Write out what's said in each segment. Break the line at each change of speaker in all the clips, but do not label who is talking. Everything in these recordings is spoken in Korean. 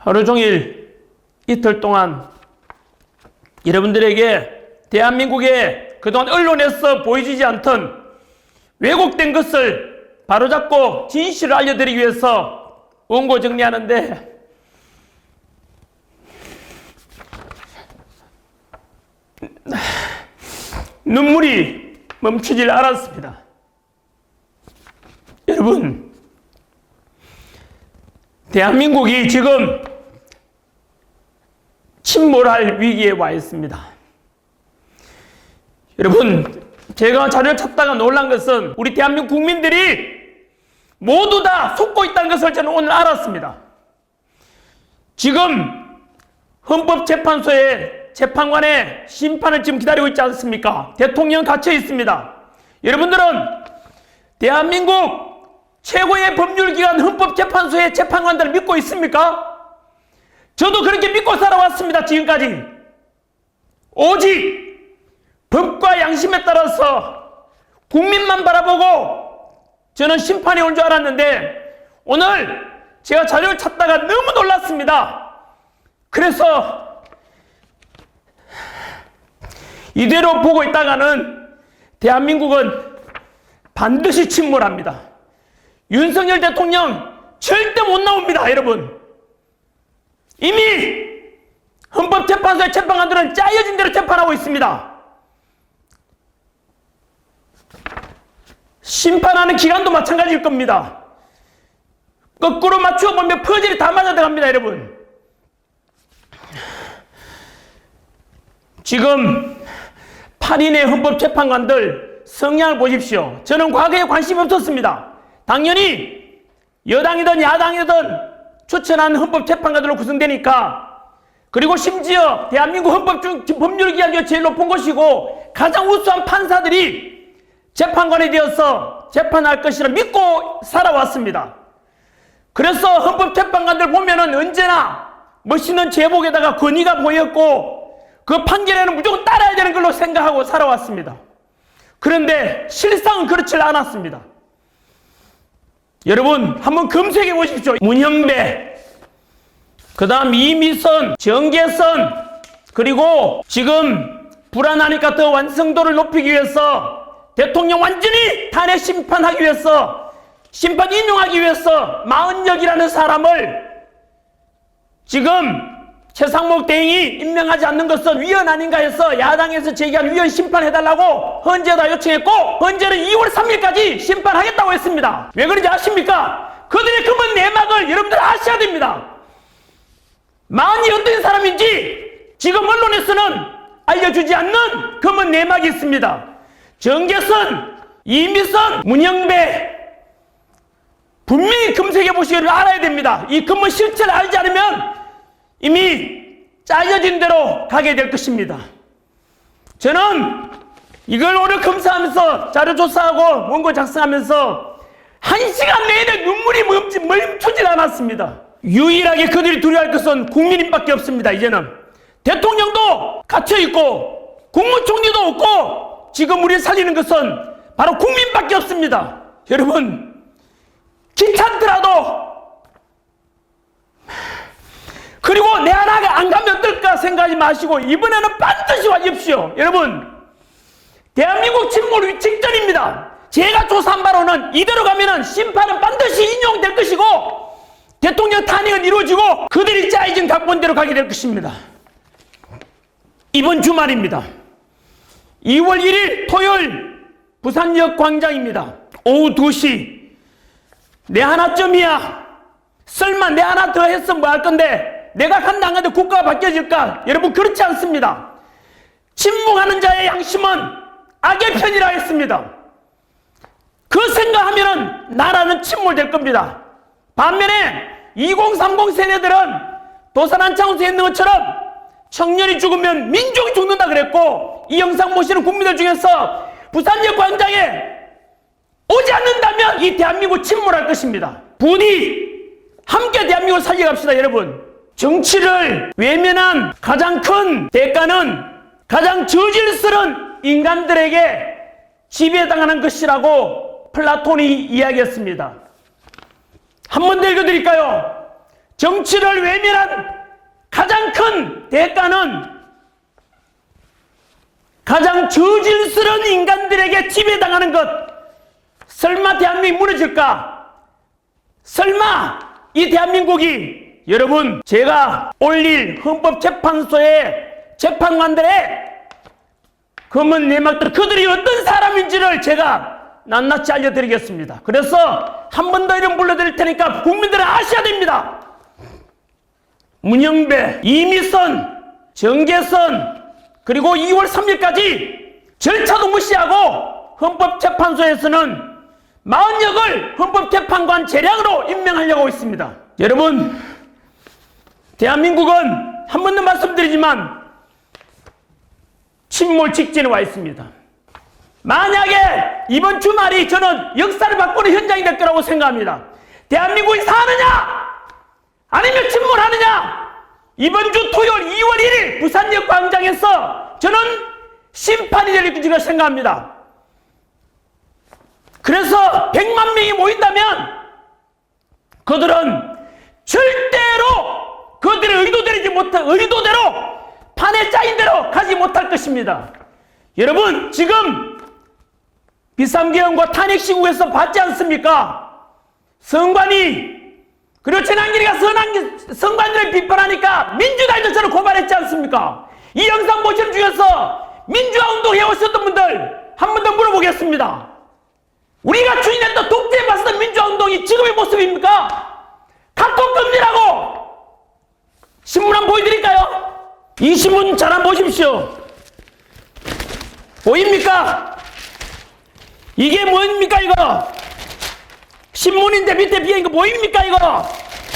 하루 종일 이틀 동안 여러분들에게 대한민국의 그동안 언론에서 보여지지 않던 왜곡된 것을 바로잡고 진실을 알려드리기 위해서 원고 정리하는데 눈물이 멈추질 않았습니다. 여러분, 대한민국이 지금 침몰할 위기에 와 있습니다. 여러분, 제가 자료를 찾다가 놀란 것은 우리 대한민국 국민들이 모두 다 속고 있다는 것을 저는 오늘 알았습니다. 지금 헌법재판소의 재판관의 심판을 지금 기다리고 있지 않습니까? 대통령 갇혀 있습니다. 여러분들은 대한민국 최고의 법률기관 헌법재판소의 재판관들을 믿고 있습니까? 저도 그렇게 믿고 살아왔습니다. 지금까지. 오직 법과 양심에 따라서 국민만 바라보고 저는 심판이 올 줄 알았는데 오늘 제가 자료를 찾다가 너무 놀랐습니다. 그래서 이대로 보고 있다가는 대한민국은 반드시 침몰합니다. 윤석열 대통령 절대 못 나옵니다, 여러분. 이미 헌법재판소의 재판관들은 짜여진 대로 재판하고 있습니다. 심판하는 기간도 마찬가지일 겁니다. 거꾸로 맞추어 보면 퍼즐이 다 맞아 들어갑니다, 여러분. 지금 8인의 헌법재판관들 성향을 보십시오. 저는 과거에 관심이 없었습니다. 당연히 여당이든 야당이든 추천한 헌법재판관들로 구성되니까, 그리고 심지어 대한민국 법률기관 중에 제일 높은 곳이고 가장 우수한 판사들이 재판관이 되어서 재판할 것이라 믿고 살아왔습니다. 그래서 헌법재판관들 보면은 언제나 멋있는 제복에다가 권위가 보였고 그 판결에는 무조건 따라야 되는 걸로 생각하고 살아왔습니다. 그런데 실상은 그렇지 않았습니다. 여러분, 한번 검색해 보십시오. 문형배, 그 다음 이미선, 정계선, 그리고 지금 불안하니까 더 완성도를 높이기 위해서 대통령 완전히 탄핵 심판하기 위해서, 심판 인용하기 위해서 40역이라는 사람을 지금 최상목 대행이 임명하지 않는 것은 위헌 아닌가 해서 야당에서 제기한 위헌 심판해달라고 헌재에다 요청했고, 헌재는 2월 3일까지 심판하겠다고 했습니다. 왜 그런지 아십니까? 그들의 검은 내막을 여러분들 아셔야 됩니다. 마흔이 어떤 사람인지 지금 언론에서는 알려주지 않는 검은 내막이 있습니다. 정계선, 이미선, 문형배, 분명히 검색해 보시기를 알아야 됩니다. 이 검은 실체를 알지 않으면 이미 짜여진 대로 가게 될 것입니다. 저는 이걸 오늘 검사하면서 자료 조사하고 원고 작성하면서 1시간 내내 눈물이 멈추질 않았습니다. 유일하게 그들이 두려워할 것은 국민님밖에 없습니다. 이제는 대통령도 갇혀있고 국무총리도 없고 지금 우리를 살리는 것은 바로 국민밖에 없습니다. 여러분, 귀찮더라도, 그리고 내 하나가 안 가면 어떨까 생각하지 마시고 이번에는 반드시 와주십시오. 여러분, 대한민국 침몰 직전입니다. 제가 조사한 바로는 이대로 가면은 심판은 반드시 인용될 것이고 대통령 탄핵은 이루어지고 그들이 짜여진 각본대로 가게 될 것입니다. 이번 주말입니다. 2월 1일 토요일 부산역 광장입니다. 오후 2시. 내 하나쯤이야. 설마 내 하나 더 했으면 뭐 할 건데 내가 간다 안 간다 국가가 바뀌어질까? 여러분, 그렇지 않습니다. 침묵하는 자의 양심은 악의 편이라 했습니다. 그 생각하면은 나라는 침몰될 겁니다. 반면에 2030 세대들은 도산한창에서 했는 것처럼 청년이 죽으면 민족이 죽는다 그랬고, 이 영상 보시는 국민들 중에서 부산역 광장에 오지 않는다면 이 대한민국 침몰할 것입니다. 부디 함께 대한민국을 살려갑시다. 여러분, 정치를 외면한 가장 큰 대가는 가장 저질스러운 인간들에게 지배당하는 것이라고 플라톤이 이야기했습니다. 한 번 더 읽어드릴까요? 정치를 외면한 가장 큰 대가는 가장 저질스러운 인간들에게 지배당하는 것. 설마 대한민국이 무너질까? 설마 이 대한민국이, 여러분, 제가 올릴 헌법재판소의 재판관들의 검은 내막들, 그들이 어떤 사람인지를 제가 낱낱이 알려드리겠습니다. 그래서 한 번 더 이름 불러드릴 테니까 국민들은 아셔야 됩니다. 문영배, 이미선, 정계선, 그리고 2월 3일까지 절차도 무시하고 헌법재판소에서는 40역을 헌법재판관 재량으로 임명하려고 있습니다. 여러분, 대한민국은 한 번 더 말씀드리지만 침몰 직전에 와 있습니다. 만약에 이번 주말이 저는 역사를 바꾸는 현장이 될 거라고 생각합니다. 대한민국이 사느냐 아니면 침몰하느냐, 이번 주 토요일 2월 1일 부산역 광장에서 저는 심판이 될 것이라고 생각합니다. 그래서 100만 명이 모인다면 그들은 절대로 그들의 의도대로 판에 짜인 대로 가지 못할 것입니다. 여러분, 지금 비상계엄과 탄핵시국에서 봤지 않습니까? 성관이, 그리고 전한길이가 성관들을 비판하니까 민주당도 저를 고발했지 않습니까? 이 영상 보시는 중에서 민주화운동 해오셨던 분들 한 번 더 물어보겠습니다. 우리가 추진했던 독재에 맞섰던 민주화운동이 지금의 모습입니까? 카톡 금지라고 신문 한번 보여드릴까요? 이 신문 잘 한번 보십시오. 보입니까? 이게 뭡니까 이거? 신문인데 밑에 비어있는 거 보입니까 이거?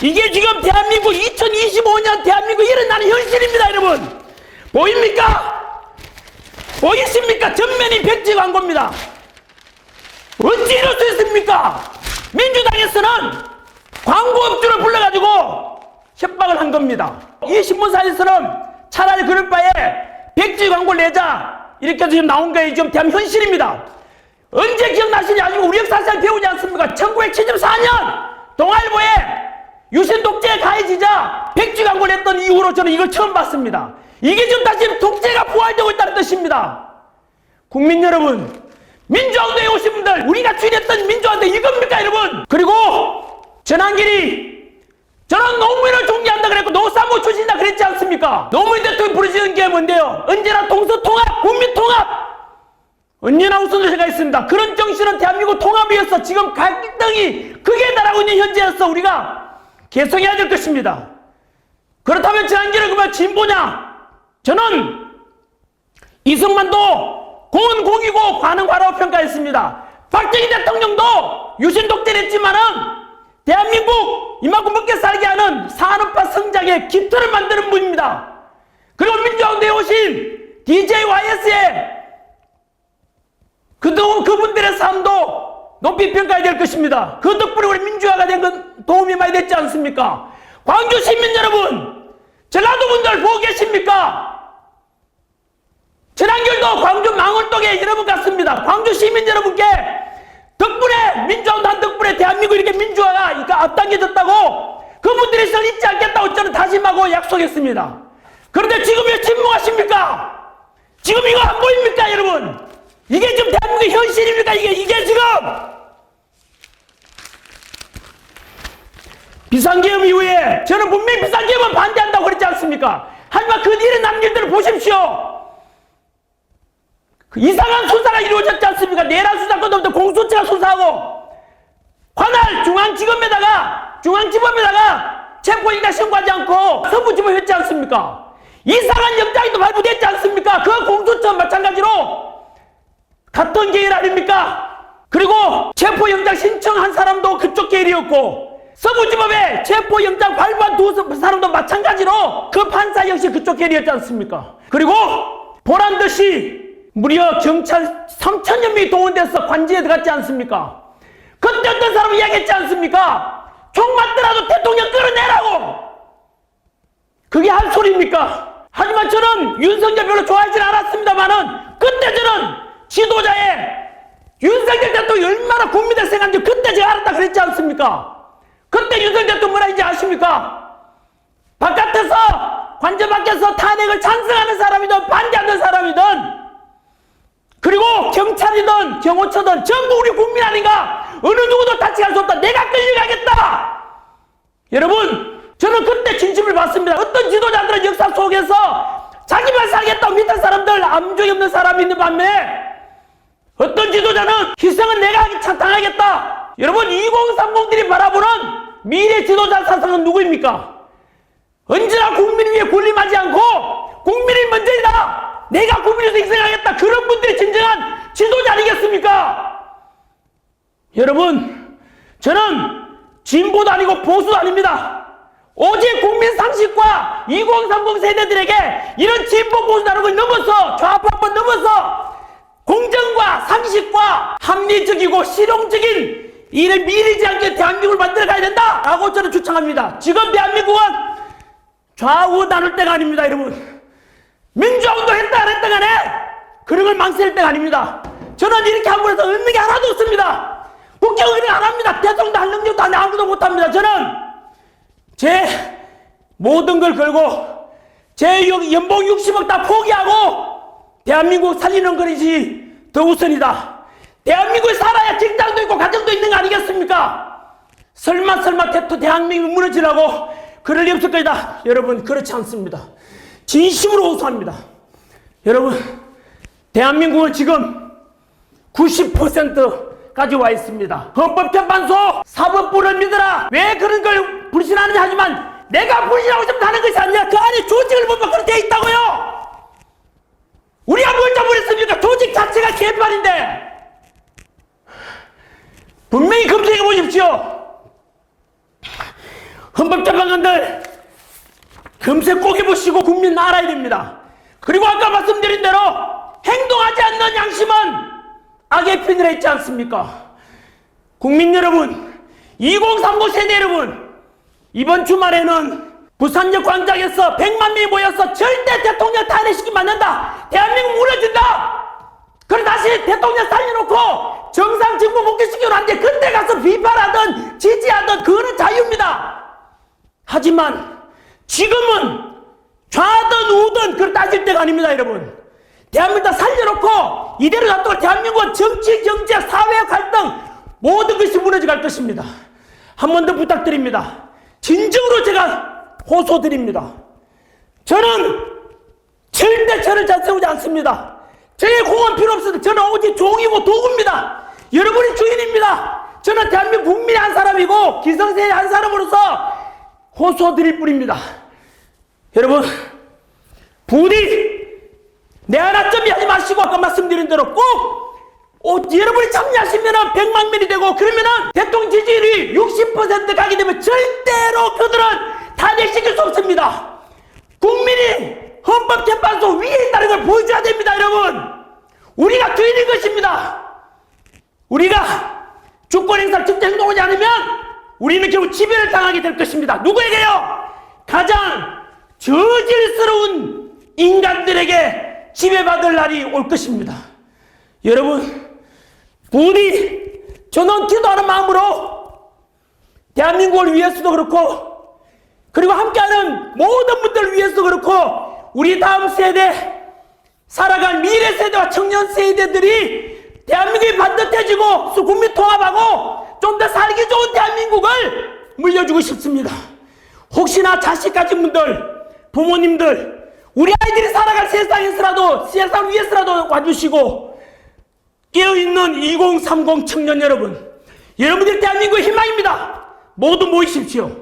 이게 지금 대한민국 2025년 대한민국 일어나는 현실입니다. 여러분 보입니까? 보이십니까? 전면이 백지 광고입니다. 어찌 이럴 수 있습니까? 민주당에서는 광고업주를 불러가지고 협박을 한 겁니다. 이 신문사에서는 차라리 그럴 바에 백지 광고를 내자 이렇게 해서 지금 나온 게 지금 대한민국 현실입니다. 언제 기억나시냐? 아니면 우리 역사상 배우지 않습니까? 1974년 동아일보에 유신 독재에 가해지자 백지 광고를 냈던 이후로 저는 이걸 처음 봤습니다. 이게 지금 다시 독재가 부활되고 있다는 뜻입니다. 국민 여러분, 민주화운동에 오신 분들, 우리가 추진했던 민주화운동 이겁니까 여러분? 그리고 전한길이 저는 노무현을 존경한다 그랬고 노사모 출신이다 그랬지 않습니까? 노무현 대통령이 부르시는 게 뭔데요? 언제나 동서통합, 국민통합, 언제나 우선순위가 있습니다. 그런 정신은 대한민국 통합을 위해서 지금 갈등이 크게 달하고 있는 현재에서 우리가 개성해야 될 것입니다. 그렇다면 전한길은 그러면 진보냐? 저는 이승만도 공은 공이고 과는 과라고 평가했습니다. 박정희 대통령도 유신 독재를 했지만은 대한민국 이만큼 먹게 살게 하는 산업화 성장의 기틀을 만드는 분입니다. 그리고 민주화운동에 오신 DJYS의 그분들의 삶도 높이 평가해야 될 것입니다. 그 덕분에 우리 민주화가 된 건 도움이 많이 됐지 않습니까? 광주 시민 여러분, 전라도 분들 보고 계십니까? 전한길도 광주 망월동에 여러분 같습니다. 광주 시민 여러분께 덕분에 민주화운동 덕분에 대한민국 이렇게 민주화가 앞당겨졌다고 그분들이 저를 잊지 않겠다고 저는 다짐하고 약속했습니다. 그런데 지금 왜 침묵하십니까? 지금 이거 안 보입니까 여러분? 이게 지금 대한민국의 현실입니까? 이게 지금 비상계엄 이후에 저는 분명히 비상계엄은 반대한다고 그랬지 않습니까? 하지만 그 뒤에 남은 일들을 보십시오. 그 이상한 수사가 이루어졌지 않습니까? 내란 수사권도 공수처가 수사하고 관할 중앙지법에다가 체포영장 신고하지 않고 서부지법 했지 않습니까? 이상한 영장이 또 발부됐지 않습니까? 그 공수처 마찬가지로 같은 계열 아닙니까? 그리고 체포영장 신청한 사람도 그쪽 계열이었고 서부지법에 체포영장 발부한 두 사람도 마찬가지로 그 판사 역시 그쪽 계열이었지 않습니까? 그리고 보란듯이 무려 경찰 3,000여 명이 동원돼서 관제에 들어갔지 않습니까? 그때 어떤 사람이 이야기했지 않습니까? 총 맞더라도 대통령 끌어내라고! 그게 한 소리입니까? 하지만 저는 윤석열 별로 좋아하지 않았습니다만은 그때 저는 지도자의 윤석열 대통령이 얼마나 국민들 생각하는지 그때 제가 알았다 그랬지 않습니까? 그때 윤석열 대통령 뭐라 했는지 아십니까? 관저 밖에서 탄핵을 찬성하는 사람이든 반대하는 사람이든 그리고 경찰이든 경호처든 전부 우리 국민 아닌가? 어느 누구도 다치게 할 수 없다. 내가 끌려가겠다. 여러분, 저는 그때 진심을 받습니다. 어떤 지도자들은 역사 속에서 자기만 살겠다고 밑에 사람들 암종이 없는 사람이 있는 반면에 어떤 지도자는 희생은 내가 당하겠다. 여러분, 2030들이 바라보는 미래 지도자 사상은 누구입니까? 언제나 국민 위에 군림하지 않고 국민이 먼저이다. 내가 국민에서 희생하겠다. 그런 분들이 진정한 지도자 아니겠습니까? 여러분, 저는 진보도 아니고 보수도 아닙니다. 오직 국민 상식과 2030 세대들에게 이런 진보 보수라는 걸 넘어서 좌파권 넘어서 공정과 상식과 합리적이고 실용적인 이를 미리지 않게 대한민국을 만들어 가야 된다라고 저는 주창합니다. 지금 대한민국은 좌우 나눌 때가 아닙니다, 여러분. 민주화운동 했다 안 했다 간에 그런 걸 망칠 때가 아닙니다. 저는 이렇게 함부로 해서 얻는 게 하나도 없습니다. 국정의를 안 합니다. 대통령도 할 능력도 안 해. 아무도 못 합니다. 저는 제 모든 걸 걸고 제 연봉 60억 다 포기하고 대한민국 살리는 것이 더 우선이다. 대한민국에 살아야 직장도 있고 가정도 있는 거 아니겠습니까? 설마 대한민국 무너지라고 그럴 리 없을 것이다. 여러분, 그렇지 않습니다. 진심으로 호소합니다. 여러분, 대한민국은 지금 90%까지 와 있습니다. 헌법재판소 사법부를 믿어라. 왜 그런 걸 불신하느냐 하지만 내가 불신하고 싶으면 하는 것이 아니라 그 안에 조직을 보면 그렇게 돼 있다고요. 우리가 뭘 잘못했습니까? 조직 자체가 개판인데. 분명히 검색해 보십시오. 헌법재판관들 검색 꼭 해보시고 국민 알아야 됩니다. 그리고 아까 말씀드린 대로 행동하지 않는 양심은 악의 핀이라 했지 않습니까? 국민 여러분, 2030 세대 여러분, 이번 주말에는 부산역 광장에서 100만 명이 모여서 절대 대통령 탄핵시키면 안 된다. 대한민국 무너진다. 그래 다시 대통령 살려놓고 정상 정부 복귀시키면 안 돼. 그때 가서 비판하든 지지하든 그거는 자유입니다. 하지만 지금은 좌든 우든 그걸 따질 때가 아닙니다, 여러분. 대한민국 다 살려놓고 이대로 놔두고 대한민국은 정치, 경제, 사회 갈등 모든 것이 무너져 갈 것입니다. 한 번 더 부탁드립니다. 진정으로 제가 호소드립니다. 저는 절대 저를 잘 세우지 않습니다. 저의 공은 필요 없습니다. 저는 오직 종이고 도구입니다. 여러분이 주인입니다. 저는 대한민국 국민의 한 사람이고 기성세대의 한 사람으로서 호소드릴 뿐입니다. 여러분, 부디 내 하나쯤이 하지 마시고 아까 말씀드린 대로 꼭 여러분이 참여하시면 100만 명이 되고 그러면은 대통령 지지율이 60% 가게 되면 절대로 그들은 탄핵시킬 수 없습니다. 국민이 헌법재판소 위에 있다는 걸 보여줘야 됩니다, 여러분. 우리가 주인인 것입니다. 우리가 주권 행사를 직접 행동하지 않으면 우리는 결국 지배를 당하게 될 것입니다. 누구에게요? 가장 저질스러운 인간들에게 지배받을 날이 올 것입니다. 여러분, 부디 저는 기도하는 마음으로 대한민국을 위해서도 그렇고 그리고 함께하는 모든 분들을 위해서도 그렇고 우리 다음 세대 살아갈 미래 세대와 청년 세대들이 대한민국이 반듯해지고 국민 통합하고 좀 더 살기 좋은 대한민국을 물려주고 싶습니다. 혹시나 자식 가진 분들, 부모님들, 우리 아이들이 살아갈 세상에서라도, 세상 위에서라도 와주시고, 깨어있는 2030 청년 여러분, 여러분들이 대한민국의 희망입니다. 모두 모이십시오.